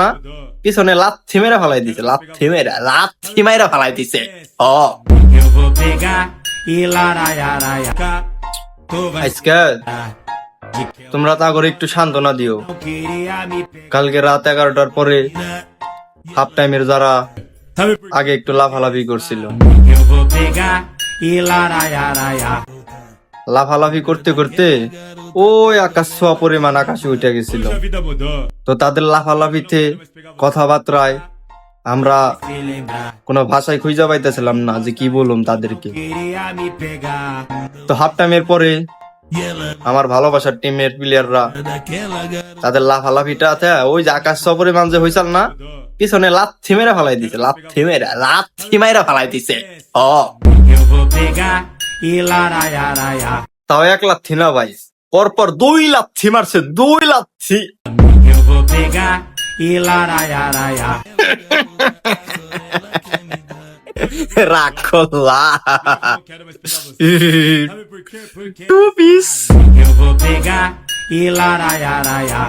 না পিছনে লাথি মেরে ফালাই দিছে, লাথি মেরে ফালাই দিছে। Eu vou pegar e laraiaraiaca. Tu vai আজকে তোমরা তা করে একটু সান্ত্বনা দিও। não queria me pegar. কালকে রাত 11টার পরে হাফ টাইমের যারা Sabe por আগে একটু লাফালাফি করছিল, Eu vou pegar e laraiaraia. লাফালাফি করতে করতে ওই আকাশ ছোঁয়া পরিমাণ আকাশে উঠে গেছিল। Hoje a vida mudou. তো তাদের লাফালাফিতে কথাবার্তায় আমরা Se lembrar. কোনো ভাষায় খুঁজে পাইতেছিলাম না যে কি বলুম তাদেরকে। Queria me pegar. তো হাফ টাইমের পরে আমার ভালোবাসার টিমের প্লেয়াররা তাদের লাফালাফিটা আছে ওই যে আকাশ ছোঁয়া পরিমাণ যে হয়েছিল না, পিছনে লাথি মেরে ফালাই দিছে, লাথি মেরে ফালাই দিছে। Eu vou pegar e laraiaraia. তাও এক লাথি না ভাই, পরপর 2 লাথি মারছে, 2 লাথি। Eu vou pegar e laraiaraia. রাখলা Quero mais pegar você. Sabe por quê? Porque টু পিস eu vou pegar e laraiaraia.